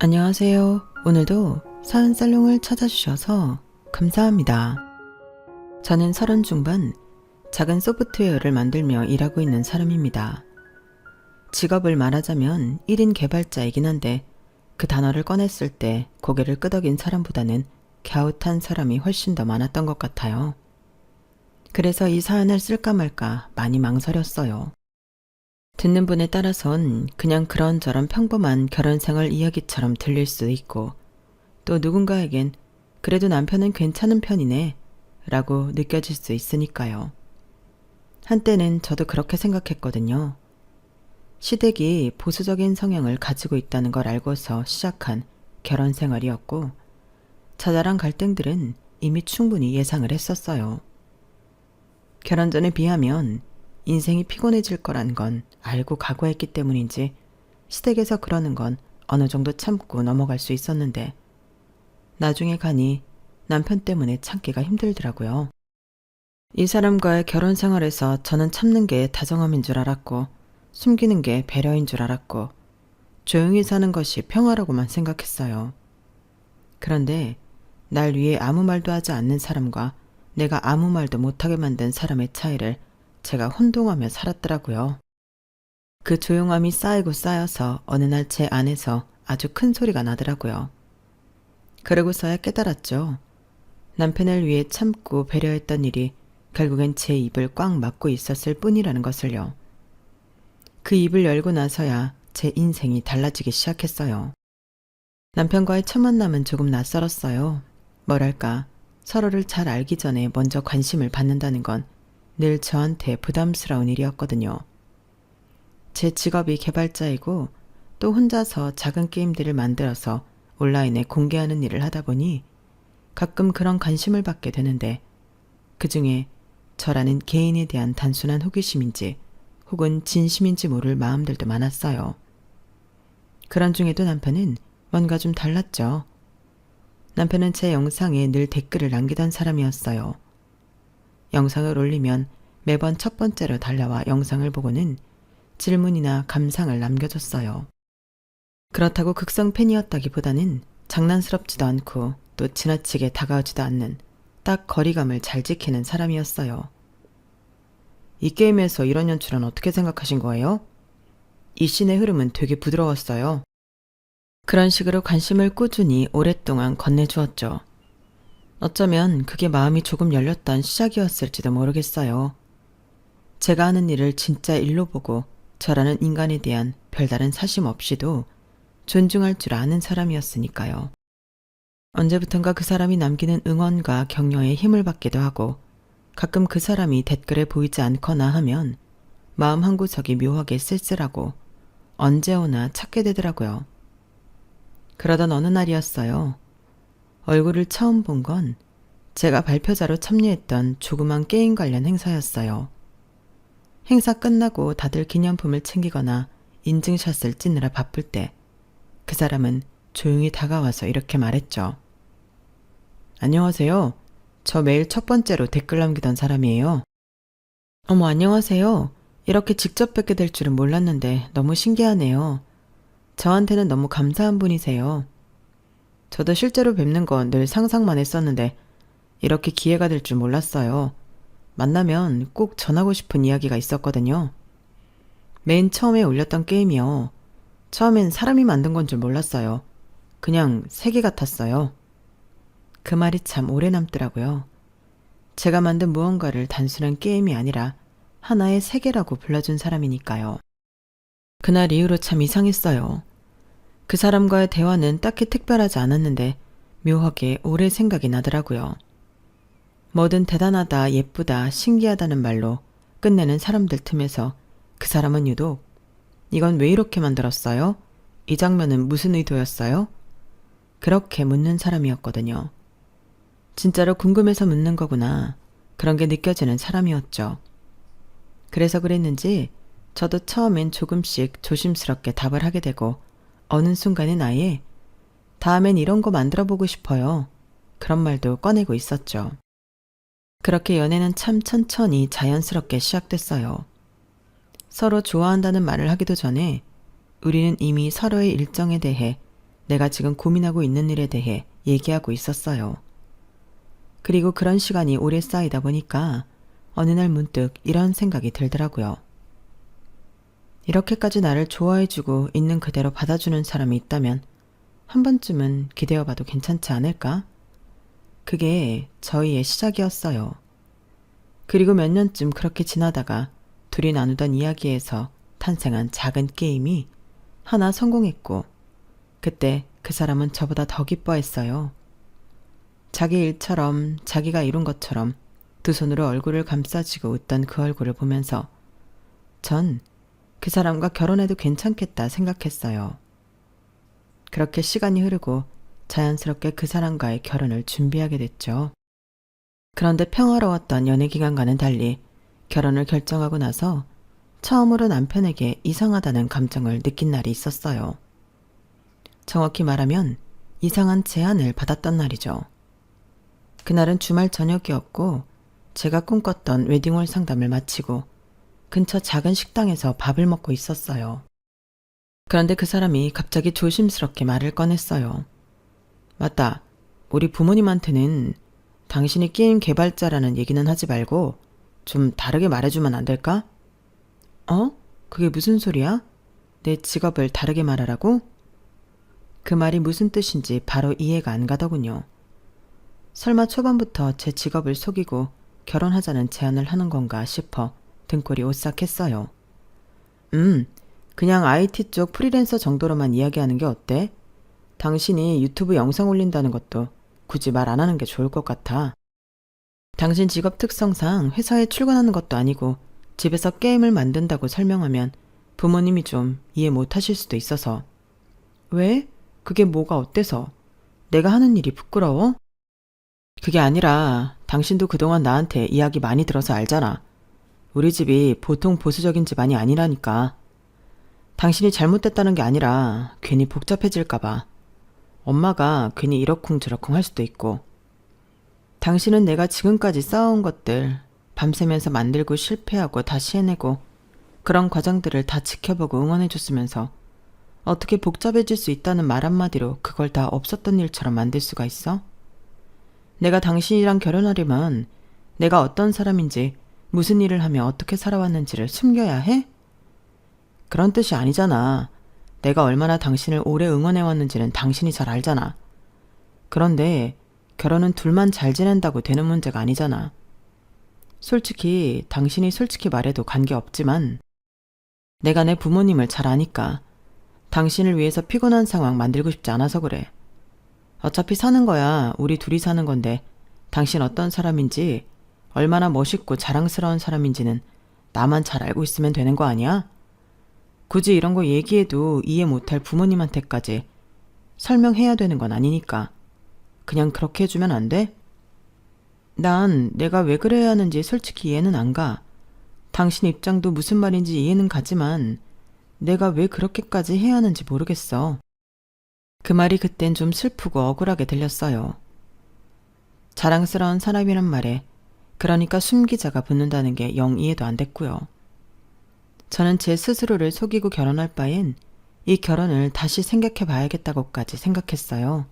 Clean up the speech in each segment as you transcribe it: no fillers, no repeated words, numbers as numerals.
안녕하세요. 오늘도 사은살롱을 찾아주셔서 감사합니다. 저는 30 중반 작은 소프트웨어를 만들며 일하고 있는 사람입니다. 직업을 말하자면 1인 개발자이긴 한데 그 단어를 꺼냈을 때 고개를 끄덕인 사람보다는 갸웃한 사람이 훨씬 더 많았던 것 같아요. 그래서 이 사연을 쓸까 말까 많이 망설였어요. 듣는 분에 따라선 그냥 그런저런 평범한 결혼생활 이야기처럼 들릴 수도 있고 또 누군가에겐 그래도 남편은 괜찮은 편이네 라고 느껴질 수 있으니까요. 한때는 저도 그렇게 생각했거든요. 시댁이 보수적인 성향을 가지고 있다는 걸 알고서 시작한 결혼생활이었고 자잘한 갈등들은 이미 충분히 예상을 했었어요. 결혼 전에 비하면 인생이 피곤해질 거란 건 알고 각오했기 때문인지 시댁에서 그러는 건 어느 정도 참고 넘어갈 수 있었는데 나중에 가니 남편 때문에 참기가 힘들더라고요. 이 사람과의 결혼 생활에서 저는 참는 게 다정함인 줄 알았고 숨기는 게 배려인 줄 알았고 조용히 사는 것이 평화라고만 생각했어요. 그런데 날 위해 아무 말도 하지 않는 사람과 내가 아무 말도 못하게 만든 사람의 차이를 제가 혼동하며 살았더라고요. 그 조용함이 쌓이고 쌓여서 어느 날 제 안에서 아주 큰 소리가 나더라고요. 그러고서야 깨달았죠. 남편을 위해 참고 배려했던 일이 결국엔 제 입을 꽉 막고 있었을 뿐이라는 것을요. 그 입을 열고 나서야 제 인생이 달라지기 시작했어요. 남편과의 첫 만남은 조금 낯설었어요. 뭐랄까, 서로를 잘 알기 전에 먼저 관심을 받는다는 건 늘 저한테 부담스러운 일이었거든요. 제 직업이 개발자이고 또 혼자서 작은 게임들을 만들어서 온라인에 공개하는 일을 하다 보니 가끔 그런 관심을 받게 되는데 그 중에 저라는 개인에 대한 단순한 호기심인지 혹은 진심인지 모를 마음들도 많았어요. 그런 중에도 남편은 뭔가 좀 달랐죠. 남편은 제 영상에 늘 댓글을 남기던 사람이었어요. 영상을 올리면 매번 첫 번째로 달려와 영상을 보고는 질문이나 감상을 남겨줬어요. 그렇다고 극성 팬이었다기보다는 장난스럽지도 않고 또 지나치게 다가오지도 않는 딱 거리감을 잘 지키는 사람이었어요. 이 게임에서 이런 연출은 어떻게 생각하신 거예요? 이 씬의 흐름은 되게 부드러웠어요. 그런 식으로 관심을 꾸준히 오랫동안 건네주었죠. 어쩌면 그게 마음이 조금 열렸던 시작이었을지도 모르겠어요. 제가 하는 일을 진짜 일로 보고 저라는 인간에 대한 별다른 사심 없이도 존중할 줄 아는 사람이었으니까요. 언제부턴가 그 사람이 남기는 응원과 격려에 힘을 받기도 하고 가끔 그 사람이 댓글에 보이지 않거나 하면 마음 한구석이 묘하게 쓸쓸하고 언제 오나 찾게 되더라고요. 그러던 어느 날이었어요. 얼굴을 처음 본 건 제가 발표자로 참여했던 조그만 게임 관련 행사였어요. 행사 끝나고 다들 기념품을 챙기거나 인증샷을 찍느라 바쁠 때 그 사람은 조용히 다가와서 이렇게 말했죠. 안녕하세요. 저 매일 첫 번째로 댓글 남기던 사람이에요. 어머, 안녕하세요. 이렇게 직접 뵙게 될 줄은 몰랐는데 너무 신기하네요. 저한테는 너무 감사한 분이세요. 저도 실제로 뵙는 건 늘 상상만 했었는데 이렇게 기회가 될 줄 몰랐어요. 만나면 꼭 전하고 싶은 이야기가 있었거든요. 맨 처음에 올렸던 게임이요. 처음엔 사람이 만든 건 줄 몰랐어요. 그냥 세계 같았어요. 그 말이 참 오래 남더라고요. 제가 만든 무언가를 단순한 게임이 아니라 하나의 세계라고 불러준 사람이니까요. 그날 이후로 참 이상했어요. 그 사람과의 대화는 딱히 특별하지 않았는데 묘하게 오래 생각이 나더라고요. 뭐든 대단하다, 예쁘다, 신기하다는 말로 끝내는 사람들 틈에서 그 사람은 유독 이건 왜 이렇게 만들었어요? 이 장면은 무슨 의도였어요? 그렇게 묻는 사람이었거든요. 진짜로 궁금해서 묻는 거구나. 그런 게 느껴지는 사람이었죠. 그래서 그랬는지 저도 처음엔 조금씩 조심스럽게 답을 하게 되고 어느 순간엔 아예 다음엔 이런 거 만들어 보고 싶어요. 그런 말도 꺼내고 있었죠. 그렇게 연애는 참 천천히 자연스럽게 시작됐어요. 서로 좋아한다는 말을 하기도 전에 우리는 이미 서로의 일정에 대해 내가 지금 고민하고 있는 일에 대해 얘기하고 있었어요. 그리고 그런 시간이 오래 쌓이다 보니까 어느 날 문득 이런 생각이 들더라고요. 이렇게까지 나를 좋아해주고 있는 그대로 받아주는 사람이 있다면 한 번쯤은 기대어봐도 괜찮지 않을까? 그게 저희의 시작이었어요. 그리고 몇 년쯤 그렇게 지나다가 둘이 나누던 이야기에서 탄생한 작은 게임이 하나 성공했고, 그때 그 사람은 저보다 더 기뻐했어요. 자기 일처럼 자기가 이룬 것처럼 두 손으로 얼굴을 감싸쥐고 웃던 그 얼굴을 보면서 전 그 사람과 결혼해도 괜찮겠다 생각했어요. 그렇게 시간이 흐르고 자연스럽게 그 사람과의 결혼을 준비하게 됐죠. 그런데 평화로웠던 연애 기간과는 달리 결혼을 결정하고 나서 처음으로 남편에게 이상하다는 감정을 느낀 날이 있었어요. 정확히 말하면 이상한 제안을 받았던 날이죠. 그날은 주말 저녁이었고 제가 꿈꿨던 웨딩홀 상담을 마치고 근처 작은 식당에서 밥을 먹고 있었어요. 그런데 그 사람이 갑자기 조심스럽게 말을 꺼냈어요. 맞다. 우리 부모님한테는 당신이 게임 개발자라는 얘기는 하지 말고 좀 다르게 말해주면 안 될까? 어? 그게 무슨 소리야? 내 직업을 다르게 말하라고? 그 말이 무슨 뜻인지 바로 이해가 안 가더군요. 설마 초반부터 제 직업을 속이고 결혼하자는 제안을 하는 건가 싶어 등골이 오싹했어요. 그냥 IT 쪽 프리랜서 정도로만 이야기하는 게 어때? 당신이 유튜브 영상 올린다는 것도 굳이 말 안 하는 게 좋을 것 같아. 당신 직업 특성상 회사에 출근하는 것도 아니고 집에서 게임을 만든다고 설명하면 부모님이 좀 이해 못 하실 수도 있어서. 왜? 그게 뭐가 어때서? 내가 하는 일이 부끄러워? 그게 아니라 당신도 그동안 나한테 이야기 많이 들어서 알잖아. 우리 집이 보통 보수적인 집안이 아니라니까. 당신이 잘못됐다는 게 아니라 괜히 복잡해질까 봐. 엄마가 괜히 이러쿵저러쿵 할 수도 있고. 당신은 내가 지금까지 쌓아온 것들 밤새면서 만들고 실패하고 다시 해내고 그런 과정들을 다 지켜보고 응원해줬으면서 어떻게 복잡해질 수 있다는 말 한마디로 그걸 다 없었던 일처럼 만들 수가 있어? 내가 당신이랑 결혼하려면 내가 어떤 사람인지 무슨 일을 하며 어떻게 살아왔는지를 숨겨야 해? 그런 뜻이 아니잖아. 내가 얼마나 당신을 오래 응원해왔는지는 당신이 잘 알잖아. 그런데 결혼은 둘만 잘 지낸다고 되는 문제가 아니잖아. 솔직히 당신이 솔직히 말해도 관계없지만 내가 내 부모님을 잘 아니까 당신을 위해서 피곤한 상황 만들고 싶지 않아서 그래. 어차피 사는 거야 우리 둘이 사는 건데 당신 어떤 사람인지 얼마나 멋있고 자랑스러운 사람인지는 나만 잘 알고 있으면 되는 거 아니야? 굳이 이런 거 얘기해도 이해 못할 부모님한테까지 설명해야 되는 건 아니니까 그냥 그렇게 해주면 안 돼? 난 내가 왜 그래야 하는지 솔직히 이해는 안 가. 당신 입장도 무슨 말인지 이해는 가지만 내가 왜 그렇게까지 해야 하는지 모르겠어. 그 말이 그땐 좀 슬프고 억울하게 들렸어요. 자랑스러운 사람이란 말에 그러니까 숨기자가 붙는다는 게 영 이해도 안 됐고요. 저는 제 스스로를 속이고 결혼할 바엔 이 결혼을 다시 생각해 봐야겠다고까지 생각했어요.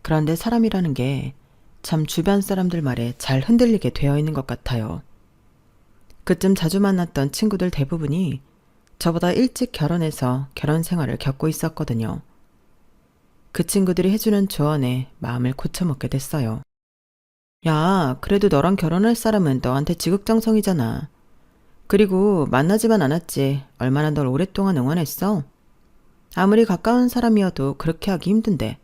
그런데 사람이라는 게 참 주변 사람들 말에 잘 흔들리게 되어 있는 것 같아요. 그쯤 자주 만났던 친구들 대부분이 저보다 일찍 결혼해서 결혼 생활을 겪고 있었거든요. 그 친구들이 해주는 조언에 마음을 고쳐먹게 됐어요. 야, 그래도 너랑 결혼할 사람은 너한테 지극정성이잖아. 그리고 만나지만 않았지 얼마나 널 오랫동안 응원했어? 아무리 가까운 사람이어도 그렇게 하기 힘든데.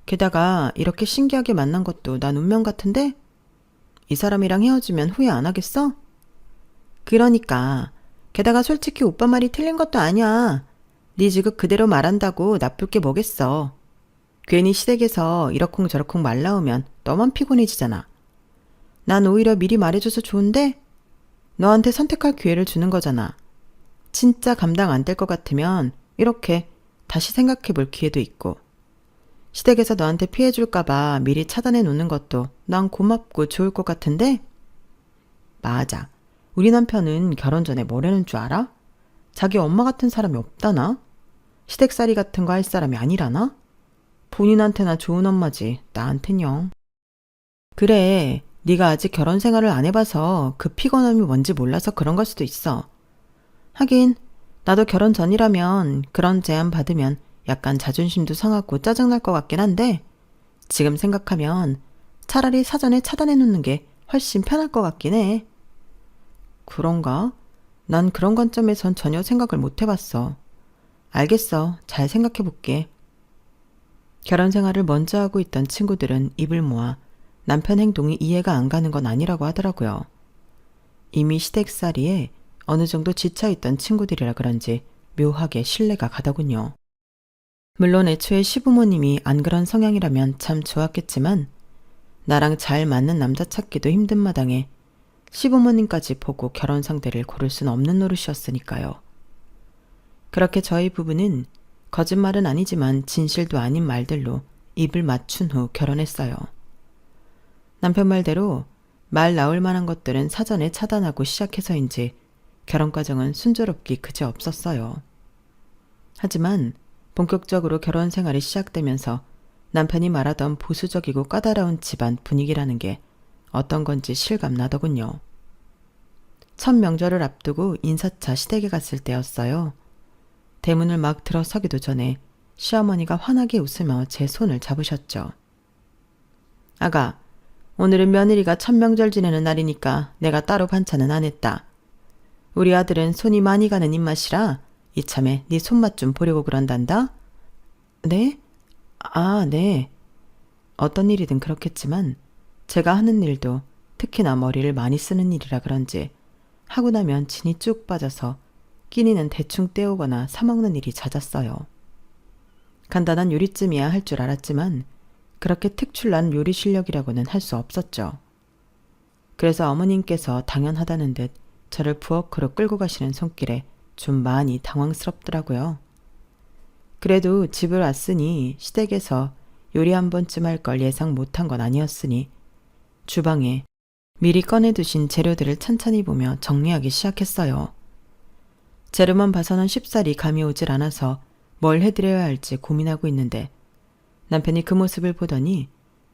게다가 이렇게 신기하게 만난 것도 난 운명 같은데? 이 사람이랑 헤어지면 후회 안 하겠어? 그러니까 게다가 솔직히 오빠 말이 틀린 것도 아니야. 네 지금 그대로 말한다고 나쁠 게 뭐겠어. 괜히 시댁에서 이러쿵저러쿵 말 나오면 너만 피곤해지잖아. 난 오히려 미리 말해줘서 좋은데? 너한테 선택할 기회를 주는 거잖아. 진짜 감당 안 될 것 같으면 이렇게 다시 생각해 볼 기회도 있고. 시댁에서 너한테 피해 줄까봐 미리 차단해 놓는 것도 난 고맙고 좋을 것 같은데? 맞아. 우리 남편은 결혼 전에 뭐라는 줄 알아? 자기 엄마 같은 사람이 없다나? 시댁살이 같은 거 할 사람이 아니라나? 본인한테나 좋은 엄마지 나한텐요. 그래, 네가 아직 결혼 생활을 안 해봐서 그 피곤함이 뭔지 몰라서 그런 걸 수도 있어. 하긴 나도 결혼 전이라면 그런 제안 받으면 약간 자존심도 상하고 짜증날 것 같긴 한데 지금 생각하면 차라리 사전에 차단해 놓는 게 훨씬 편할 것 같긴 해. 그런가? 난 그런 관점에선 전혀 생각을 못 해봤어. 알겠어. 잘 생각해 볼게. 결혼 생활을 먼저 하고 있던 친구들은 입을 모아 남편 행동이 이해가 안 가는 건 아니라고 하더라고요. 이미 시댁살이에 어느 정도 지쳐있던 친구들이라 그런지 묘하게 신뢰가 가더군요. 물론 애초에 시부모님이 안 그런 성향이라면 참 좋았겠지만 나랑 잘 맞는 남자 찾기도 힘든 마당에 시부모님까지 보고 결혼 상대를 고를 순 없는 노릇이었으니까요. 그렇게 저희 부부는 거짓말은 아니지만 진실도 아닌 말들로 입을 맞춘 후 결혼했어요. 남편 말대로 말 나올 만한 것들은 사전에 차단하고 시작해서인지 결혼 과정은 순조롭기 그지 없었어요. 하지만 본격적으로 결혼 생활이 시작되면서 남편이 말하던 보수적이고 까다로운 집안 분위기라는 게 어떤 건지 실감나더군요. 첫 명절을 앞두고 인사차 시댁에 갔을 때였어요. 대문을 막 들어서기도 전에 시어머니가 환하게 웃으며 제 손을 잡으셨죠. 아가, 오늘은 며느리가 첫 명절 지내는 날이니까 내가 따로 반찬은 안 했다. 우리 아들은 손이 많이 가는 입맛이라 이참에 네 손맛 좀 보려고 그런단다. 네? 아, 네. 어떤 일이든 그렇겠지만 제가 하는 일도 특히나 머리를 많이 쓰는 일이라 그런지 하고 나면 진이 쭉 빠져서 끼니는 대충 때우거나 사먹는 일이 잦았어요. 간단한 요리쯤이야 할 줄 알았지만 그렇게 특출난 요리 실력이라고는 할 수 없었죠. 그래서 어머님께서 당연하다는 듯 저를 부엌으로 끌고 가시는 손길에 좀 많이 당황스럽더라고요. 그래도 집을 왔으니 시댁에서 요리 한 번쯤 할 걸 예상 못한 건 아니었으니 주방에 미리 꺼내두신 재료들을 찬찬히 보며 정리하기 시작했어요. 재료만 봐서는 쉽사리 감이 오질 않아서 뭘 해드려야 할지 고민하고 있는데 남편이 그 모습을 보더니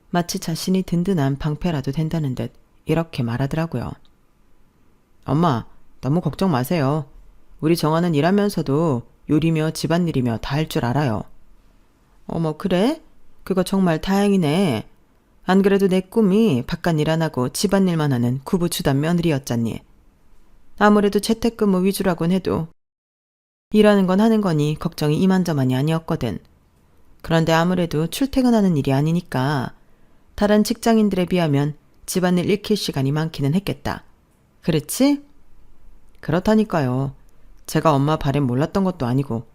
마치 자신이 든든한 방패라도 된다는 듯 이렇게 말하더라고요. 엄마, 너무 걱정 마세요. 우리 정아는 일하면서도 요리며 집안일이며 다 할 줄 알아요. 어머, 그래? 그거 정말 다행이네. 안 그래도 내 꿈이 바깥일 안 하고 집안일만 하는 구부주단 며느리였잖니. 아무래도 재택근무 위주라곤 해도 일하는 건 하는 거니 걱정이 이만저만이 아니었거든. 그런데 아무래도 출퇴근하는 일이 아니니까 다른 직장인들에 비하면 집안일 익힐 시간이 많기는 했겠다. 그렇지? 그렇다니까요. 제가 엄마 바램 몰랐던 것도 아니고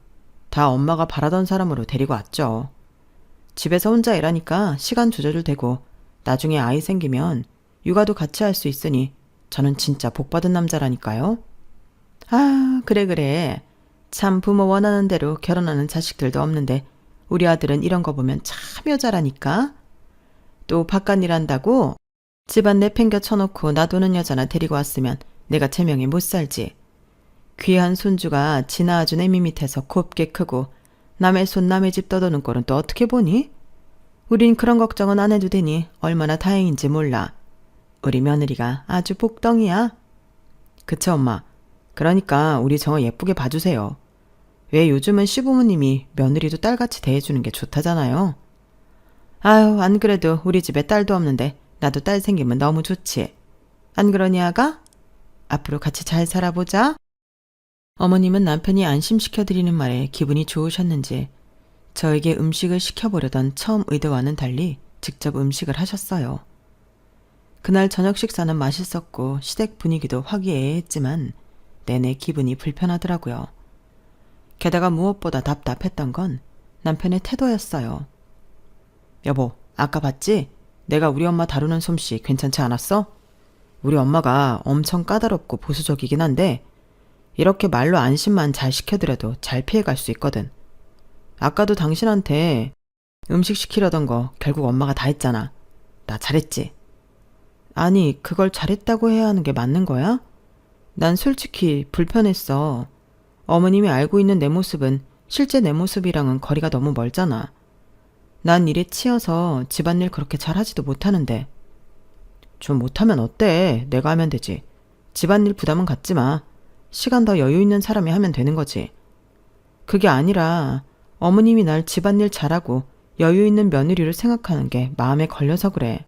다 엄마가 바라던 사람으로 데리고 왔죠. 집에서 혼자 일하니까 시간 조절도 되고 나중에 아이 생기면 육아도 같이 할 수 있으니 저는 진짜 복받은 남자라니까요. 아, 그래. 참 부모 원하는 대로 결혼하는 자식들도 없는데 우리 아들은 이런 거 보면 참 여자라니까. 또 바깥일 한다고 집안 내팽겨 쳐놓고 놔두는 여자나 데리고 왔으면 내가 제명에 못 살지. 귀한 손주가 지나 아주 내미 밑에서 곱게 크고 남의 손 남의 집 떠도는 꼴은 또 어떻게 보니? 우린 그런 걱정은 안 해도 되니 얼마나 다행인지 몰라. 우리 며느리가 아주 복덩이야. 그쵸 엄마. 그러니까 우리 정어 예쁘게 봐주세요. 왜 요즘은 시부모님이 며느리도 딸같이 대해주는 게 좋다잖아요. 아유, 안 그래도 우리 집에 딸도 없는데 나도 딸 생기면 너무 좋지. 안 그러니 아가? 앞으로 같이 잘 살아보자. 어머님은 남편이 안심시켜드리는 말에 기분이 좋으셨는지 저에게 음식을 시켜보려던 처음 의도와는 달리 직접 음식을 하셨어요. 그날 저녁 식사는 맛있었고 시댁 분위기도 화기애애했지만 내내 기분이 불편하더라고요. 게다가 무엇보다 답답했던 건 남편의 태도였어요. 여보, 아까 봤지? 내가 우리 엄마 다루는 솜씨 괜찮지 않았어? 우리 엄마가 엄청 까다롭고 보수적이긴 한데 이렇게 말로 안심만 잘 시켜드려도 잘 피해갈 수 있거든. 아까도 당신한테 음식 시키려던 거 결국 엄마가 다 했잖아. 나 잘했지? 아니, 그걸 잘했다고 해야 하는 게 맞는 거야? 난 솔직히 불편했어. 어머님이 알고 있는 내 모습은 실제 내 모습이랑은 거리가 너무 멀잖아. 난 일에 치여서 집안일 그렇게 잘하지도 못하는데. 좀 못하면 어때? 내가 하면 되지. 집안일 부담은 갖지 마. 시간 더 여유 있는 사람이 하면 되는 거지. 그게 아니라 어머님이 날 집안일 잘하고 여유 있는 며느리로 생각하는 게 마음에 걸려서 그래.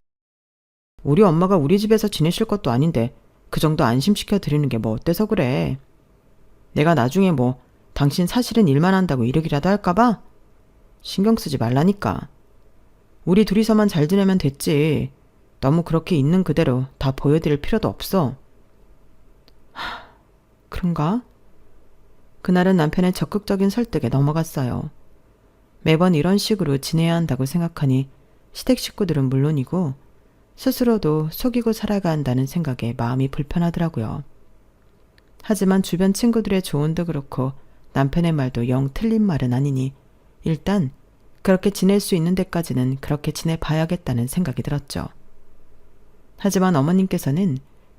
우리 엄마가 우리 집에서 지내실 것도 아닌데 그 정도 안심시켜 드리는 게 뭐 어때서 그래. 내가 나중에 뭐 당신 사실은 일만 한다고 이러기라도 할까봐? 신경 쓰지 말라니까. 우리 둘이서만 잘 지내면 됐지. 너무 그렇게 있는 그대로 다 보여드릴 필요도 없어. 그런가? 그날은 남편의 적극적인 설득에 넘어갔어요. 매번 이런 식으로 지내야 한다고 생각하니 시댁 식구들은 물론이고 스스로도 속이고 살아가 한다는 생각에 마음이 불편하더라고요. 하지만 주변 친구들의 조언도 그렇고 남편의 말도 영 틀린 말은 아니니 일단 그렇게 지낼 수 있는 데까지는 그렇게 지내봐야겠다는 생각이 들었죠. 하지만 어머님께서는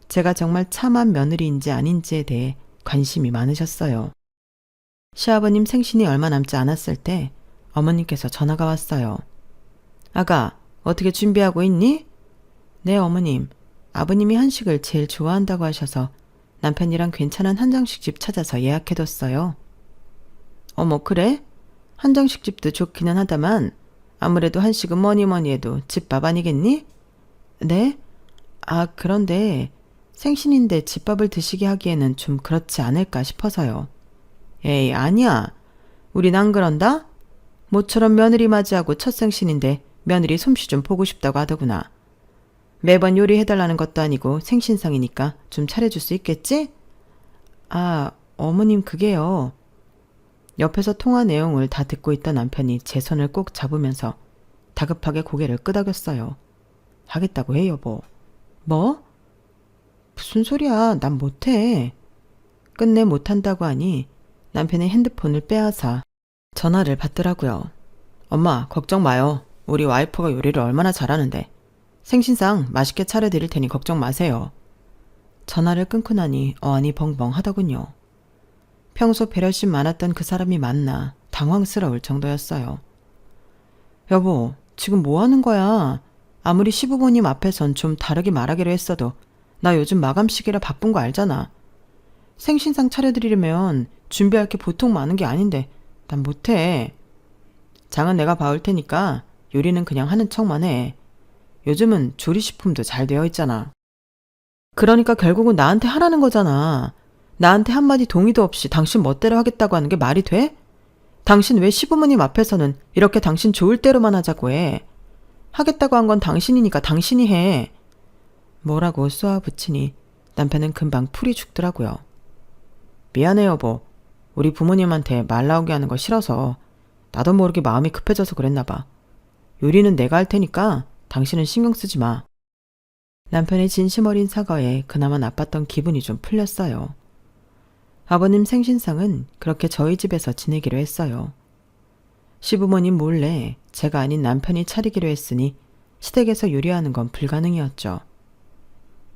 제가 정말 참한 며느리인지 아닌지에 대해 관심이 많으셨어요. 시아버님 생신이 얼마 남지 않았을 때 어머님께서 전화가 왔어요. 아가, 어떻게 준비하고 있니? 네, 어머님. 아버님이 한식을 제일 좋아한다고 하셔서 남편이랑 괜찮은 한정식집 찾아서 예약해뒀어요. 어머, 그래? 한정식집도 좋기는 하다만 아무래도 한식은 뭐니 해도 집밥 아니겠니? 네? 아, 그런데 생신인데 집밥을 드시게 하기에는 좀 그렇지 않을까 싶어서요. 에이, 아니야. 우린 안 그런다? 모처럼 며느리 맞이하고 첫 생신인데 며느리 솜씨 좀 보고 싶다고 하더구나. 매번 요리해달라는 것도 아니고 생신상이니까 좀 차려줄 수 있겠지? 아, 어머님 그게요. 옆에서 통화 내용을 다 듣고 있던 남편이 제 손을 꼭 잡으면서 다급하게 고개를 끄덕였어요. 하겠다고 해, 여보. 뭐? 무슨 소리야. 난 못해. 끝내 못한다고 하니 남편의 핸드폰을 빼앗아 전화를 받더라고요. 엄마, 걱정 마요. 우리 와이프가 요리를 얼마나 잘하는데. 생신상 맛있게 차려드릴 테니 걱정 마세요. 전화를 끊고 나니 어안이 벙벙 하더군요. 평소 배려심 많았던 그 사람이 맞나 당황스러울 정도였어요. 여보, 지금 뭐 하는 거야? 아무리 시부모님 앞에선 좀 다르게 말하기로 했어도 나 요즘 마감 시기라 바쁜 거 알잖아. 생신상 차려드리려면 준비할 게 보통 많은 게 아닌데 난 못해. 장은 내가 봐올 테니까 요리는 그냥 하는 척만 해. 요즘은 조리식품도 잘 되어 있잖아. 그러니까 결국은 나한테 하라는 거잖아. 나한테 한마디 동의도 없이 당신 멋대로 하겠다고 하는 게 말이 돼? 당신 왜 시부모님 앞에서는 이렇게 당신 좋을 대로만 하자고 해? 하겠다고 한 건 당신이니까 당신이 해. 뭐라고 쏘아붙이니 남편은 금방 풀이 죽더라고요. 미안해 여보. 우리 부모님한테 말 나오게 하는 거 싫어서 나도 모르게 마음이 급해져서 그랬나 봐. 요리는 내가 할 테니까 당신은 신경 쓰지 마. 남편의 진심 어린 사과에 그나마 나빴던 기분이 좀 풀렸어요. 아버님 생신상은 그렇게 저희 집에서 지내기로 했어요. 시부모님 몰래 제가 아닌 남편이 차리기로 했으니 시댁에서 요리하는 건 불가능이었죠.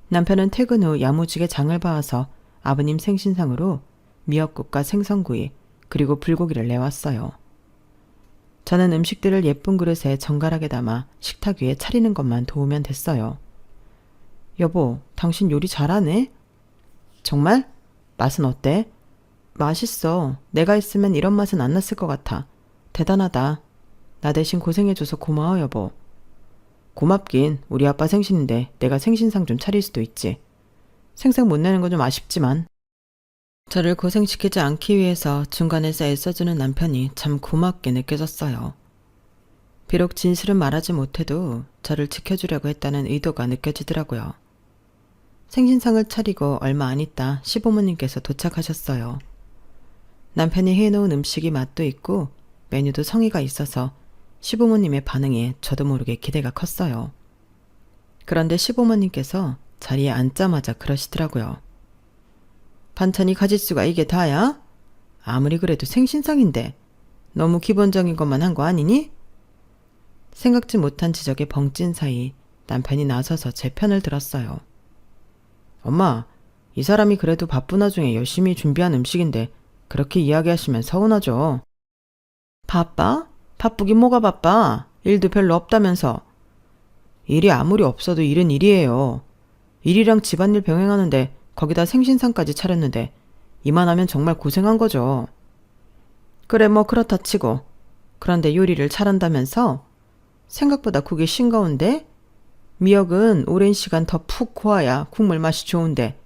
남편은 퇴근 후 야무지게 장을 봐와서 아버님 생신상으로 미역국과 생선구이 그리고 불고기를 내왔어요. 저는 음식들을 예쁜 그릇에 정갈하게 담아 식탁 위에 차리는 것만 도우면 됐어요. 여보, 당신 요리 잘하네? 정말? 맛은 어때? 맛있어. 내가 있으면 이런 맛은 안 났을 것 같아. 대단하다. 나 대신 고생해줘서 고마워, 여보. 고맙긴. 우리 아빠 생신인데 내가 생신상 좀 차릴 수도 있지. 생색 못 내는 건 좀 아쉽지만. 저를 고생시키지 않기 위해서 중간에서 애써주는 남편이 참 고맙게 느껴졌어요. 비록 진실은 말하지 못해도 저를 지켜주려고 했다는 의도가 느껴지더라고요. 생신상을 차리고 얼마 안 있다 시부모님께서 도착하셨어요. 남편이 해놓은 음식이 맛도 있고 메뉴도 성의가 있어서 시부모님의 반응에 저도 모르게 기대가 컸어요. 그런데 시부모님께서 자리에 앉자마자 그러시더라고요. 반찬이 가짓수가 이게 다야? 아무리 그래도 생신상인데 너무 기본적인 것만 한 거 아니니? 생각지 못한 지적에 벙찐 사이 남편이 나서서 제 편을 들었어요. 엄마, 이 사람이 그래도 바쁜 와중에 열심히 준비한 음식인데 그렇게 이야기하시면 서운하죠. 바빠? 바쁘긴 뭐가 바빠? 일도 별로 없다면서. 일이 아무리 없어도 일은 일이에요. 일이랑 집안일 병행하는데 거기다 생신상까지 차렸는데 이만하면 정말 고생한 거죠. 그래 뭐 그렇다 치고. 그런데 요리를 잘한다면서? 생각보다 국이 싱거운데? 미역은 오랜 시간 더 푹 고아야 국물 맛이 좋은데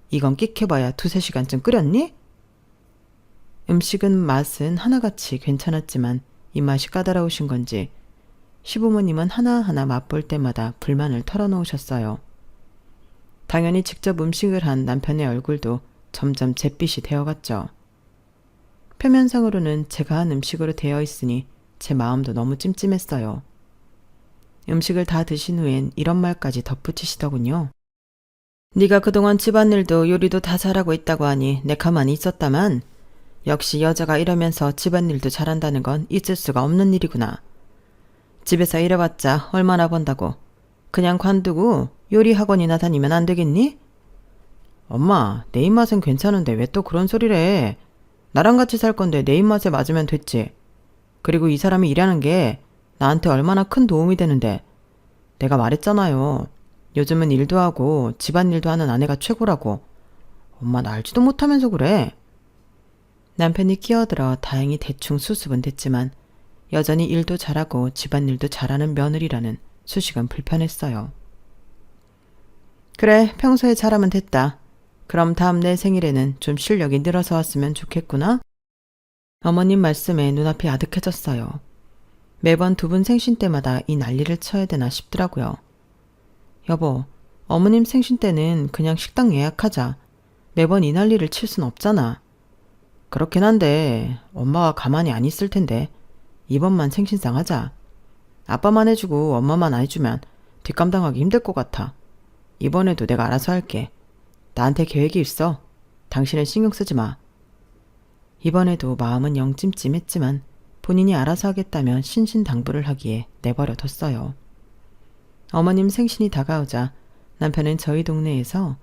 이건 끽해봐야 2~3시간쯤 끓였니? 음식은 맛은 하나같이 괜찮았지만 입맛이 까다로우신 건지 시부모님은 하나하나 맛볼 때마다 불만을 털어놓으셨어요. 당연히 직접 음식을 한 남편의 얼굴도 점점 잿빛이 되어갔죠. 표면상으로는 제가 한 음식으로 되어 있으니 제 마음도 너무 찜찜했어요. 음식을 다 드신 후엔 이런 말까지 덧붙이시더군요. 네가 그동안 집안일도 요리도 다 잘하고 있다고 하니 내 가만히 있었다만 역시 여자가 이러면서 집안일도 잘한다는 건 있을 수가 없는 일이구나. 집에서 일해봤자 얼마나 번다고. 그냥 관두고 요리 학원이나 다니면 안 되겠니? 엄마, 내 입맛은 괜찮은데 왜 또 그런 소리를 해. 나랑 같이 살 건데 내 입맛에 맞으면 됐지. 그리고 이 사람이 일하는 게 나한테 얼마나 큰 도움이 되는데. 내가 말했잖아요. 요즘은 일도 하고 집안일도 하는 아내가 최고라고. 엄마 나 알지도 못하면서 그래. 남편이 끼어들어 다행히 대충 수습은 됐지만 여전히 일도 잘하고 집안일도 잘하는 며느리라는 수식은 불편했어요. 그래, 평소에 잘하면 됐다. 그럼 다음 내 생일에는 좀 실력이 늘어서 왔으면 좋겠구나. 어머님 말씀에 눈앞이 아득해졌어요. 매번 2분 생신 때마다 이 난리를 쳐야 되나 싶더라고요. 여보, 어머님 생신 때는 그냥 식당 예약하자. 매번 이 난리를 칠 순 없잖아. 그렇긴 한데 엄마가 가만히 안 있을 텐데 이번만 생신상 하자. 아빠만 해주고 엄마만 안 해주면 뒷감당하기 힘들 것 같아. 이번에도 내가 알아서 할게. 나한테 계획이 있어. 당신은 신경 쓰지 마. 이번에도 마음은 영 찜찜했지만 본인이 알아서 하겠다면 신신당부를 하기에 내버려 뒀어요. 어머님 생신이 다가오자 남편은 저희 동네에서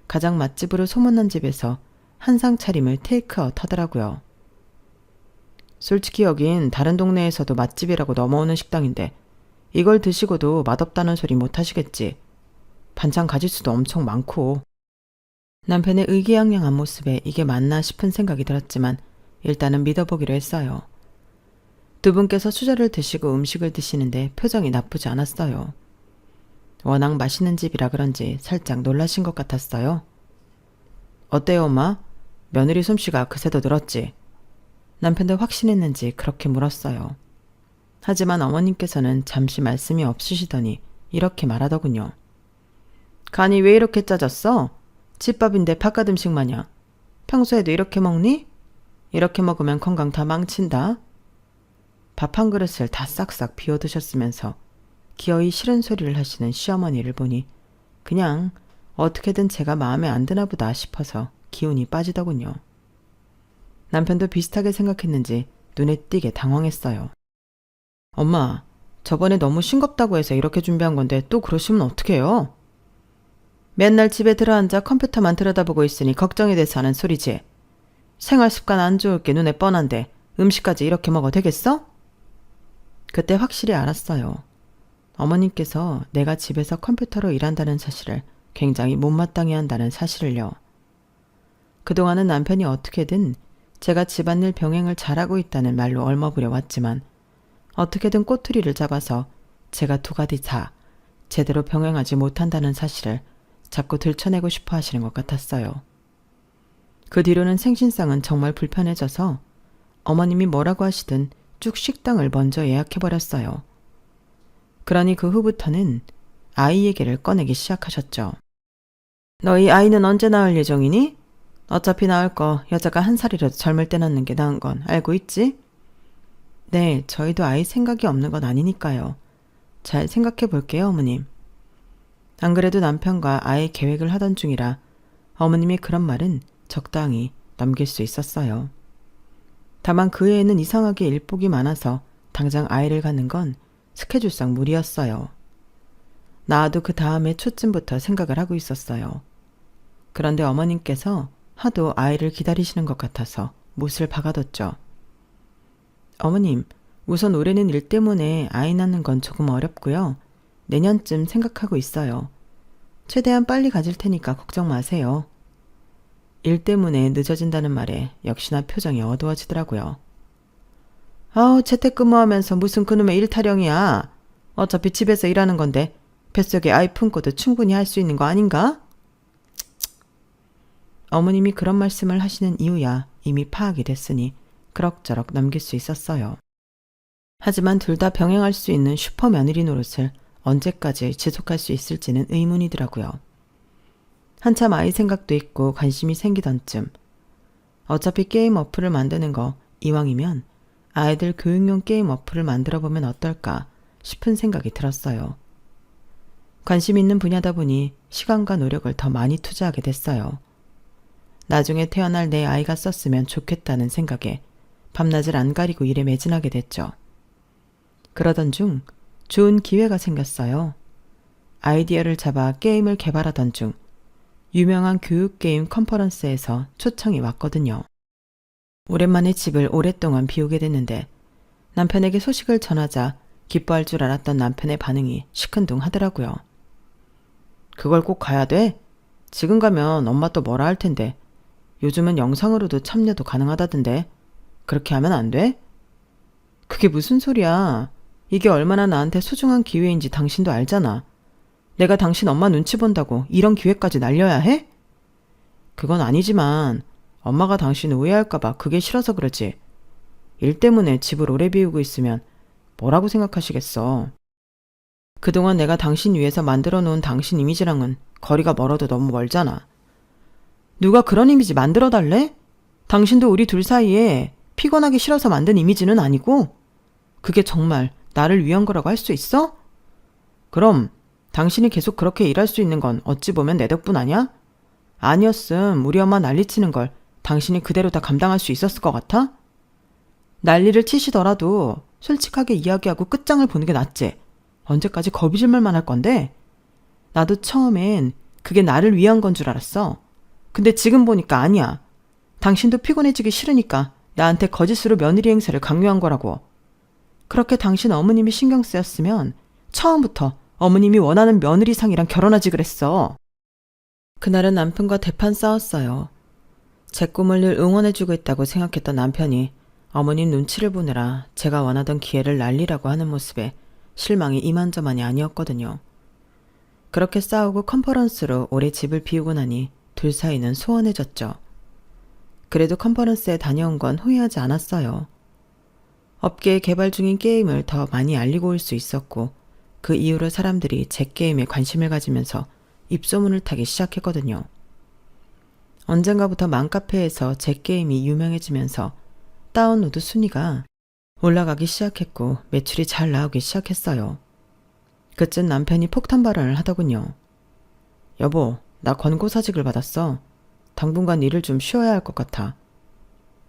가장 맛집으로 소문난 집에서 한상 차림을 테이크아웃 하더라고요. 솔직히 여긴 다른 동네에서도 맛집이라고 넘어오는 식당인데 이걸 드시고도 맛없다는 소리 못 하시겠지. 반찬 가짓수도 엄청 많고. 남편의 의기양양한 모습에 이게 맞나 싶은 생각이 들었지만 일단은 믿어보기로 했어요. 2분께서 수저를 드시고 음식을 드시는데 표정이 나쁘지 않았어요. 워낙 맛있는 집이라 그런지 살짝 놀라신 것 같았어요. 어때요, 엄마? 며느리 솜씨가 그새도 늘었지? 남편도 확신했는지 그렇게 물었어요. 하지만 어머님께서는 잠시 말씀이 없으시더니 이렇게 말하더군요. 간이 왜 이렇게 짜졌어? 집밥인데 바깥 음식 마냥. 평소에도 이렇게 먹니? 이렇게 먹으면 건강 다 망친다. 밥 한 그릇을 다 싹싹 비워 드셨으면서 기어이 싫은 소리를 하시는 시어머니를 보니 그냥 어떻게든 제가 마음에 안 드나 보다 싶어서 기운이 빠지더군요. 남편도 비슷하게 생각했는지 눈에 띄게 당황했어요. 엄마, 저번에 너무 싱겁다고 해서 이렇게 준비한 건데 또 그러시면 어떡해요? 맨날 집에 들어앉아 컴퓨터만 들여다보고 있으니 걱정이 돼서 하는 소리지. 생활 습관 안 좋을 게 눈에 뻔한데 음식까지 이렇게 먹어도 되겠어? 그때 확실히 알았어요. 어머님께서 내가 집에서 컴퓨터로 일한다는 사실을 굉장히 못마땅해 한다는 사실을요. 그동안은 남편이 어떻게든 제가 집안일 병행을 잘하고 있다는 말로 얼머부려 왔지만 어떻게든 꼬투리를 잡아서 제가 2가지 다 제대로 병행하지 못한다는 사실을 자꾸 들춰내고 싶어 하시는 것 같았어요. 그 뒤로는 생신상은 정말 불편해져서 어머님이 뭐라고 하시든 쭉 식당을 먼저 예약해버렸어요. 그러니 그 후부터는 아이 얘기를 꺼내기 시작하셨죠. 너희 아이는 언제 낳을 예정이니? 어차피 낳을 거 여자가 1살이라도 젊을 때 낳는 게 나은 건 알고 있지? 네, 저희도 아이 생각이 없는 건 아니니까요. 잘 생각해 볼게요, 어머님. 안 그래도 남편과 아이 계획을 하던 중이라 어머님이 그런 말은 적당히 넘길 수 있었어요. 다만 그 애는 이상하게 일복이 많아서 당장 아이를 갖는 건 스케줄상 무리였어요. 나도 그 다음에 초쯤부터 생각을 하고 있었어요. 그런데 어머님께서 하도 아이를 기다리시는 것 같아서 못을 박아뒀죠. 어머님, 우선 올해는 일 때문에 아이 낳는 건 조금 어렵고요. 내년쯤 생각하고 있어요. 최대한 빨리 가질 테니까 걱정 마세요. 일 때문에 늦어진다는 말에 역시나 표정이 어두워지더라고요. 아우, 재택근무하면서 무슨 그놈의 일 타령이야. 어차피 집에서 일하는 건데 뱃속에 아이 품고도 충분히 할 수 있는 거 아닌가? 어머님이 그런 말씀을 하시는 이유야 이미 파악이 됐으니 그럭저럭 넘길 수 있었어요. 하지만 둘 다 병행할 수 있는 슈퍼 며느리 노릇을 언제까지 지속할 수 있을지는 의문이더라고요. 한참 아이 생각도 있고 관심이 생기던 쯤 어차피 게임 어플을 만드는 거 이왕이면 아이들 교육용 게임 어플을 만들어보면 어떨까 싶은 생각이 들었어요. 관심 있는 분야다 보니 시간과 노력을 더 많이 투자하게 됐어요. 나중에 태어날 내 아이가 썼으면 좋겠다는 생각에 밤낮을 안 가리고 일에 매진하게 됐죠. 그러던 중 좋은 기회가 생겼어요. 아이디어를 잡아 게임을 개발하던 중 유명한 교육게임 컨퍼런스에서 초청이 왔거든요. 오랜만에 집을 오랫동안 비우게 됐는데 남편에게 소식을 전하자 기뻐할 줄 알았던 남편의 반응이 시큰둥하더라고요. 그걸 꼭 가야 돼? 지금 가면 엄마 또 뭐라 할 텐데. 요즘은 영상으로도 참여도 가능하다던데. 그렇게 하면 안 돼? 그게 무슨 소리야. 이게 얼마나 나한테 소중한 기회인지 당신도 알잖아. 내가 당신 엄마 눈치 본다고 이런 기회까지 날려야 해? 그건 아니지만 엄마가 당신 오해할까봐 그게 싫어서 그러지. 일 때문에 집을 오래 비우고 있으면 뭐라고 생각하시겠어. 그동안 내가 당신 위해서 만들어 놓은 당신 이미지랑은 거리가 멀어도 너무 멀잖아. 누가 그런 이미지 만들어 달래? 당신도 우리 둘 사이에 피곤하기 싫어서 만든 이미지는 아니고 그게 정말 나를 위한 거라고 할 수 있어? 그럼 당신이 계속 그렇게 일할 수 있는 건 어찌 보면 내 덕분 아냐? 아니었음 우리 엄마 난리치는 걸 당신이 그대로 다 감당할 수 있었을 것 같아? 난리를 치시더라도 솔직하게 이야기하고 끝장을 보는 게 낫지. 언제까지 거비질만 할 건데? 나도 처음엔 그게 나를 위한 건 줄 알았어. 근데 지금 보니까 아니야. 당신도 피곤해지기 싫으니까 나한테 거짓으로 며느리 행세를 강요한 거라고. 그렇게 당신 어머님이 신경 쓰였으면 처음부터 어머님이 원하는 며느리상이랑 결혼하지 그랬어. 그날은 남편과 대판 싸웠어요. 제 꿈을 늘 응원해주고 있다고 생각했던 남편이 어머님 눈치를 보느라 제가 원하던 기회를 날리라고 하는 모습에 실망이 이만저만이 아니었거든요. 그렇게 싸우고 컨퍼런스로 오래 집을 비우고 나니 둘 사이는 소원해졌죠. 그래도 컨퍼런스에 다녀온 건 후회하지 않았어요. 업계에 개발 중인 게임을 더 많이 알리고 올 수 있었고 그 이후로 사람들이 제 게임에 관심을 가지면서 입소문을 타기 시작했거든요. 언젠가부터 맘카페에서 제 게임이 유명해지면서 다운로드 순위가 올라가기 시작했고 매출이 잘 나오기 시작했어요. 그쯤 남편이 폭탄 발언을 하더군요. 여보, 나 권고사직을 받았어. 당분간 일을 좀 쉬어야 할 것 같아.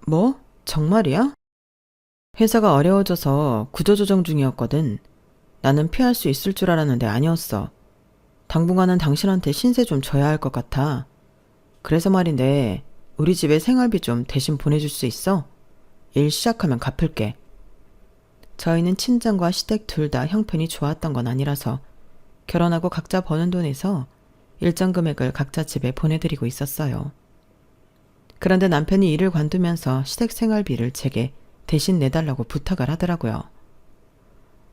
뭐? 정말이야? 회사가 어려워져서 구조조정 중이었거든. 나는 피할 수 있을 줄 알았는데 아니었어. 당분간은 당신한테 신세 좀 져야 할 것 같아. 그래서 말인데 우리 집에 생활비 좀 대신 보내줄 수 있어? 일 시작하면 갚을게. 저희는 친정과 시댁 둘 다 형편이 좋았던 건 아니라서 결혼하고 각자 버는 돈에서 일정 금액을 각자 집에 보내드리고 있었어요. 그런데 남편이 일을 관두면서 시댁 생활비를 제게 대신 내달라고 부탁을 하더라고요.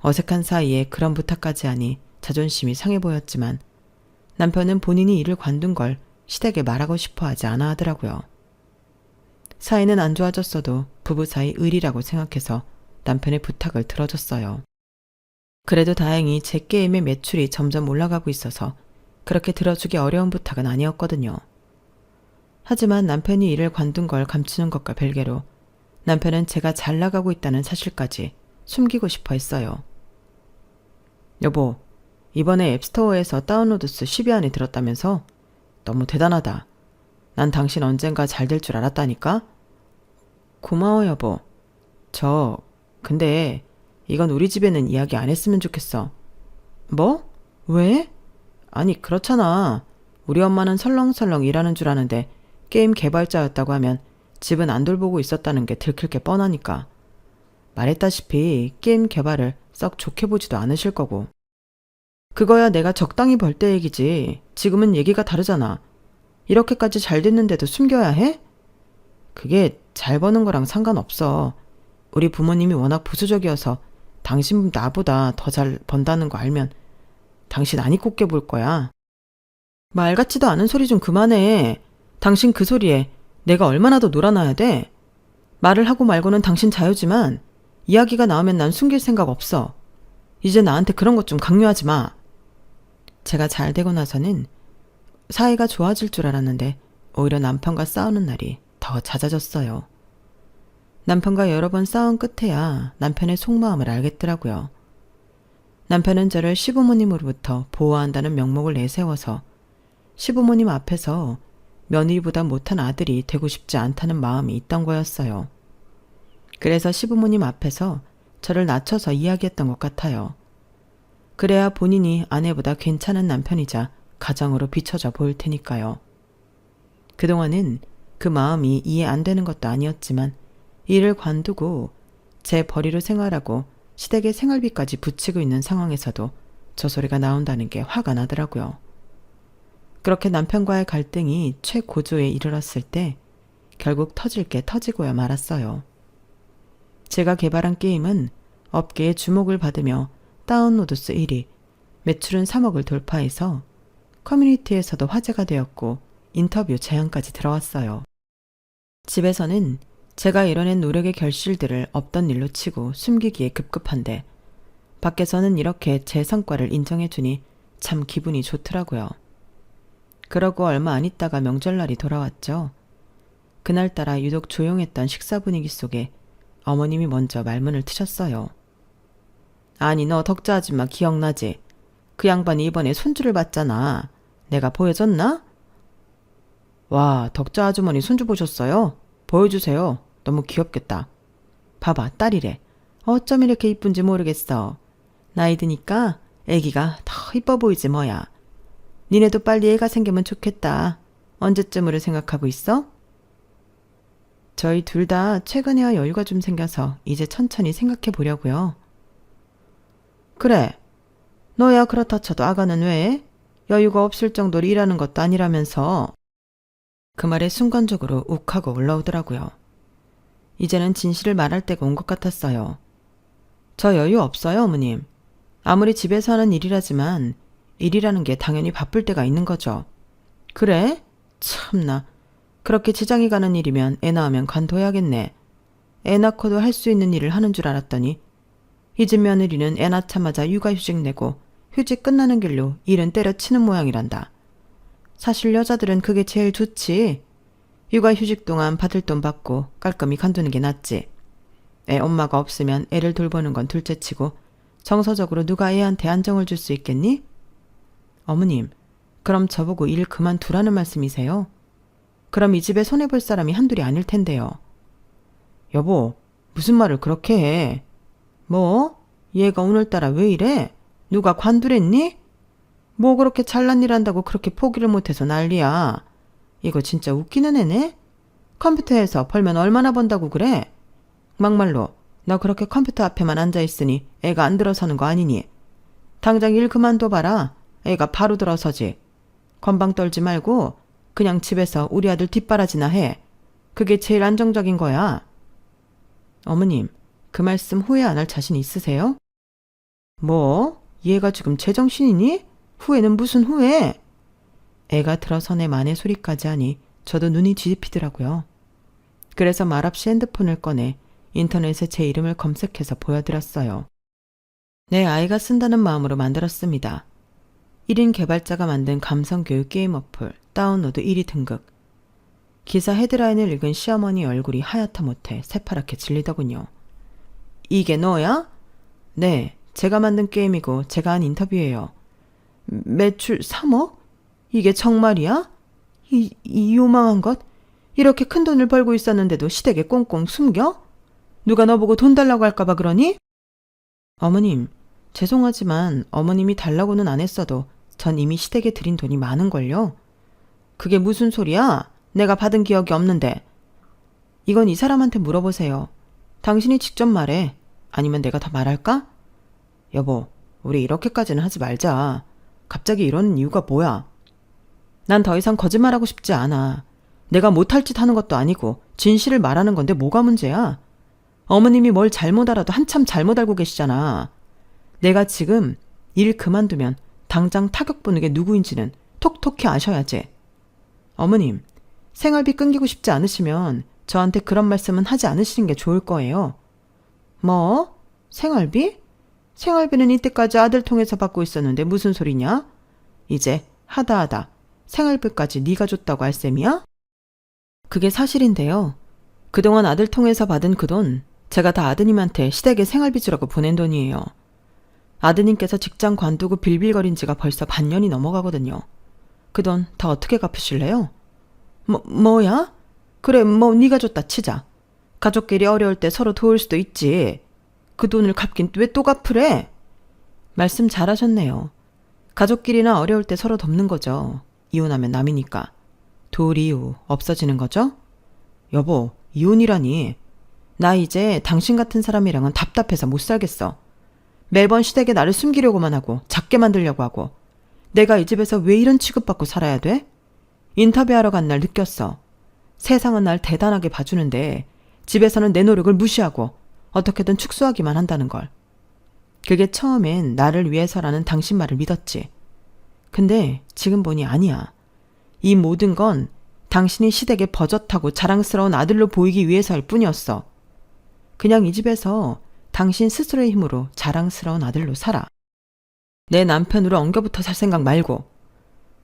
어색한 사이에 그런 부탁까지 하니 자존심이 상해 보였지만 남편은 본인이 일을 관둔 걸 시댁에 말하고 싶어 하지 않아 하더라고요. 사이는 안 좋아졌어도 부부 사이 의리라고 생각해서 남편의 부탁을 들어줬어요. 그래도 다행히 제 게임의 매출이 점점 올라가고 있어서 그렇게 들어주기 어려운 부탁은 아니었거든요. 하지만 남편이 일을 관둔 걸 감추는 것과 별개로 남편은 제가 잘 나가고 있다는 사실까지 숨기고 싶어 했어요. 여보, 이번에 앱스토어에서 다운로드 수 10위 안에 들었다면서? 너무 대단하다. 난 당신 언젠가 잘 될 줄 알았다니까? 고마워 여보. 근데 이건 우리 집에는 이야기 안 했으면 좋겠어. 뭐? 왜? 아니 그렇잖아. 우리 엄마는 설렁설렁 일하는 줄 아는데 게임 개발자였다고 하면 집은 안 돌보고 있었다는 게 들킬 게 뻔하니까. 말했다시피 게임 개발을 썩 좋게 보지도 않으실 거고. 그거야 내가 적당히 벌 때 얘기지. 지금은 얘기가 다르잖아. 이렇게까지 잘 됐는데도 숨겨야 해? 그게 잘 버는 거랑 상관없어. 우리 부모님이 워낙 보수적이어서 당신 나보다 더 잘 번다는 거 알면 당신 안 입고 깨볼 거야. 말 같지도 않은 소리 좀 그만해. 당신 그 소리에 내가 얼마나 더 놀아놔야 돼? 말을 하고 말고는 당신 자유지만 이야기가 나오면 난 숨길 생각 없어. 이제 나한테 그런 것 좀 강요하지 마. 제가 잘 되고 나서는 사이가 좋아질 줄 알았는데 오히려 남편과 싸우는 날이 더 잦아졌어요. 남편과 여러 번 싸운 끝에야 남편의 속마음을 알겠더라고요. 남편은 저를 시부모님으로부터 보호한다는 명목을 내세워서 시부모님 앞에서 며느리보다 못한 아들이 되고 싶지 않다는 마음이 있던 거였어요. 그래서 시부모님 앞에서 저를 낮춰서 이야기했던 것 같아요. 그래야 본인이 아내보다 괜찮은 남편이자 가정으로 비춰져 보일 테니까요. 그동안은 그 마음이 이해 안 되는 것도 아니었지만 일을 관두고 제 벌이로 생활하고 시댁의 생활비까지 붙이고 있는 상황에서도 저 소리가 나온다는 게 화가 나더라고요. 그렇게 남편과의 갈등이 최고조에 이르렀을 때 결국 터질 게 터지고야 말았어요. 제가 개발한 게임은 업계의 주목을 받으며 다운로드 수 1위, 매출은 3억을 돌파해서 커뮤니티에서도 화제가 되었고 인터뷰 제안까지 들어왔어요. 집에서는 제가 이뤄낸 노력의 결실들을 없던 일로 치고 숨기기에 급급한데 밖에서는 이렇게 제 성과를 인정해주니 참 기분이 좋더라고요. 그러고 얼마 안 있다가 명절날이 돌아왔죠. 그날따라 유독 조용했던 식사 분위기 속에 어머님이 먼저 말문을 트셨어요. 아니 너 덕자 아줌마 기억나지? 그 양반이 이번에 손주를 봤잖아. 내가 보여줬나? 와, 덕자 아주머니 손주 보셨어요? 보여주세요. 너무 귀엽겠다. 봐봐, 딸이래. 어쩜 이렇게 이쁜지 모르겠어. 나이 드니까 애기가 더 이뻐 보이지 뭐야. 니네도 빨리 애가 생기면 좋겠다. 언제쯤으로 생각하고 있어? 저희 둘 다 최근에야 여유가 좀 생겨서 이제 천천히 생각해 보려고요. 그래. 너야 그렇다 쳐도 아가는 왜? 여유가 없을 정도로 일하는 것도 아니라면서. 그 말에 순간적으로 욱하고 올라오더라고요. 이제는 진실을 말할 때가 온 것 같았어요. 저 여유 없어요, 어머님. 아무리 집에서 하는 일이라지만 일이라는 게 당연히 바쁠 때가 있는 거죠. 그래? 참나. 그렇게 지장이 가는 일이면 애 낳으면 관둬야겠네. 애 낳고도 할 수 있는 일을 하는 줄 알았더니 이 집 며느리는 애 낳자마자 육아휴직 내고 휴직 끝나는 길로 일은 때려치는 모양이란다. 사실 여자들은 그게 제일 좋지. 육아휴직 동안 받을 돈 받고 깔끔히 관두는 게 낫지. 애 엄마가 없으면 애를 돌보는 건 둘째치고 정서적으로 누가 애한테 안정을 줄 수 있겠니? 어머님, 그럼 저보고 일 그만두라는 말씀이세요? 그럼 이 집에 손해볼 사람이 한둘이 아닐 텐데요. 여보, 무슨 말을 그렇게 해? 뭐? 얘가 오늘따라 왜 이래? 누가 관두랬니? 뭐 그렇게 잘난 일 한다고 그렇게 포기를 못해서 난리야. 이거 진짜 웃기는 애네? 컴퓨터에서 벌면 얼마나 번다고 그래? 막말로 너 그렇게 컴퓨터 앞에만 앉아있으니 애가 안 들어서는 거 아니니? 당장 일 그만둬봐라. 애가 바로 들어서지. 건방 떨지 말고 그냥 집에서 우리 아들 뒷바라지나 해. 그게 제일 안정적인 거야. 어머님, 그 말씀 후회 안 할 자신 있으세요? 뭐? 얘가 지금 제정신이니? 후회는 무슨 후회? 애가 들어서네 만의 소리까지 하니 저도 눈이 뒤집히더라고요. 그래서 말없이 핸드폰을 꺼내 인터넷에 제 이름을 검색해서 보여드렸어요. 내 아이가 쓴다는 마음으로 만들었습니다. 1인 개발자가 만든 감성교육 게임 어플 다운로드 1위 등극. 기사 헤드라인을 읽은 시어머니 얼굴이 하얗다 못해 새파랗게 질리더군요. 이게 너야? 네, 제가 만든 게임이고 제가 한 인터뷰예요. 매출 3억? 이게 정말이야? 이 요망한 것? 이렇게 큰 돈을 벌고 있었는데도 시댁에 꽁꽁 숨겨? 누가 너보고 돈 달라고 할까봐 그러니? 어머님, 죄송하지만 어머님이 달라고는 안 했어도 전 이미 시댁에 드린 돈이 많은걸요. 그게 무슨 소리야? 내가 받은 기억이 없는데. 이건 이 사람한테 물어보세요. 당신이 직접 말해. 아니면 내가 다 말할까? 여보, 우리 이렇게까지는 하지 말자. 갑자기 이러는 이유가 뭐야? 난 더 이상 거짓말하고 싶지 않아. 내가 못할 짓 하는 것도 아니고 진실을 말하는 건데 뭐가 문제야? 어머님이 뭘 잘못 알아도 한참 잘못 알고 계시잖아. 내가 지금 일 그만두면 당장 타격 보는 게 누구인지는 톡톡히 아셔야지. 어머님, 생활비 끊기고 싶지 않으시면 저한테 그런 말씀은 하지 않으시는 게 좋을 거예요. 뭐? 생활비? 생활비는 이때까지 아들 통해서 받고 있었는데 무슨 소리냐? 이제 하다 생활비까지 네가 줬다고 할 셈이야? 그게 사실인데요. 그동안 아들 통해서 받은 그 돈 제가 다 아드님한테 시댁에 생활비 주라고 보낸 돈이에요. 아드님께서 직장 관두고 빌빌거린 지가 벌써 반년이 넘어가거든요. 그 돈 다 어떻게 갚으실래요? 뭐야? 그래, 뭐 네가 줬다 치자. 가족끼리 어려울 때 서로 도울 수도 있지. 그 돈을 갚긴 왜 또 갚으래? 말씀 잘하셨네요. 가족끼리나 어려울 때 서로 돕는 거죠. 이혼하면 남이니까. 도울 이유 없어지는 거죠? 여보, 이혼이라니. 나 이제 당신 같은 사람이랑은 답답해서 못 살겠어. 매번 시댁에 나를 숨기려고만 하고 작게 만들려고 하고 내가 이 집에서 왜 이런 취급받고 살아야 돼? 인터뷰하러 간 날 느꼈어. 세상은 날 대단하게 봐주는데 집에서는 내 노력을 무시하고 어떻게든 축소하기만 한다는 걸. 그게 처음엔 나를 위해서라는 당신 말을 믿었지. 근데 지금 보니 아니야. 이 모든 건 당신이 시댁에 버젓하고 자랑스러운 아들로 보이기 위해서일 뿐이었어. 그냥 이 집에서 당신 스스로의 힘으로 자랑스러운 아들로 살아. 내 남편으로 엉겨붙어 살 생각 말고.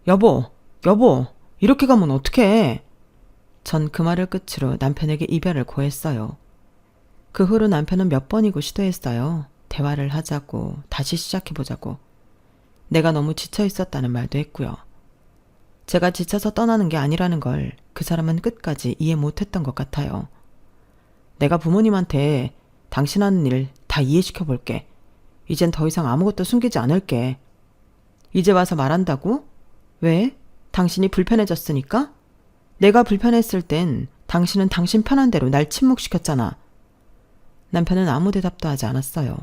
여보, 이렇게 가면 어떡해. 전 그 말을 끝으로 남편에게 이별을 고했어요. 그 후로 남편은 몇 번이고 시도했어요. 대화를 하자고, 다시 시작해보자고. 내가 너무 지쳐 있었다는 말도 했고요. 제가 지쳐서 떠나는 게 아니라는 걸 그 사람은 끝까지 이해 못했던 것 같아요. 내가 부모님한테 당신 하는 일 다 이해시켜 볼게. 이젠 더 이상 아무것도 숨기지 않을게. 이제 와서 말한다고? 왜? 당신이 불편해졌으니까? 내가 불편했을 땐 당신은 당신 편한 대로 날 침묵시켰잖아. 남편은 아무 대답도 하지 않았어요.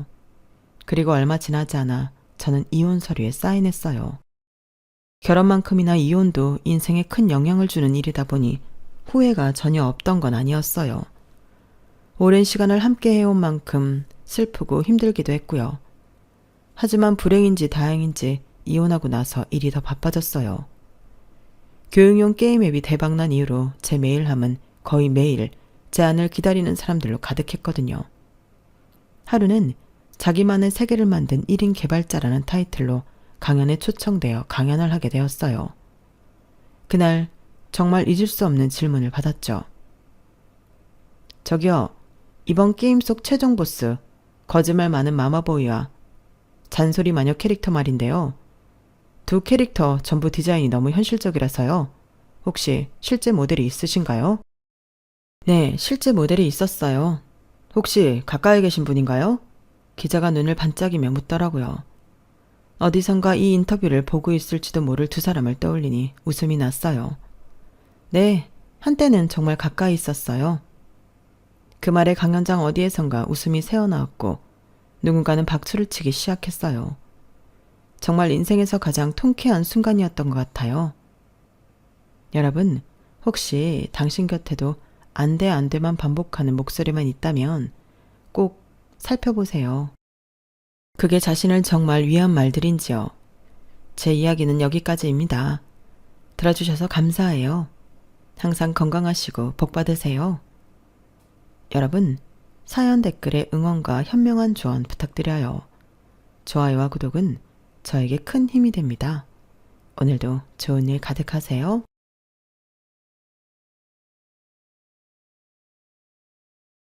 그리고 얼마 지나지 않아 저는 이혼 서류에 사인했어요. 결혼만큼이나 이혼도 인생에 큰 영향을 주는 일이다 보니 후회가 전혀 없던 건 아니었어요. 오랜 시간을 함께 해온 만큼 슬프고 힘들기도 했고요. 하지만 불행인지 다행인지 이혼하고 나서 일이 더 바빠졌어요. 교육용 게임 앱이 대박난 이후로 제 메일함은 거의 매일 제안을 기다리는 사람들로 가득했거든요. 하루는 자기만의 세계를 만든 1인 개발자라는 타이틀로 강연에 초청되어 강연을 하게 되었어요. 그날 정말 잊을 수 없는 질문을 받았죠. 저기요, 이번 게임 속 최종 보스, 거짓말 많은 마마보이와 잔소리 마녀 캐릭터 말인데요. 두 캐릭터 전부 디자인이 너무 현실적이라서요. 혹시 실제 모델이 있으신가요? 네, 실제 모델이 있었어요. 혹시 가까이 계신 분인가요? 기자가 눈을 반짝이며 묻더라고요. 어디선가 이 인터뷰를 보고 있을지도 모를 두 사람을 떠올리니 웃음이 났어요. 네, 한때는 정말 가까이 있었어요. 그 말에 강연장 어디에선가 웃음이 새어나왔고 누군가는 박수를 치기 시작했어요. 정말 인생에서 가장 통쾌한 순간이었던 것 같아요. 여러분, 혹시 당신 곁에도 안 돼만 반복하는 목소리만 있다면 꼭 살펴보세요. 그게 자신을 정말 위한 말들인지요. 제 이야기는 여기까지입니다. 들어주셔서 감사해요. 항상 건강하시고 복 받으세요. 여러분, 사연 댓글에 응원과 현명한 조언 부탁드려요. 좋아요와 구독은 저에게 큰 힘이 됩니다. 오늘도 좋은 일 가득하세요.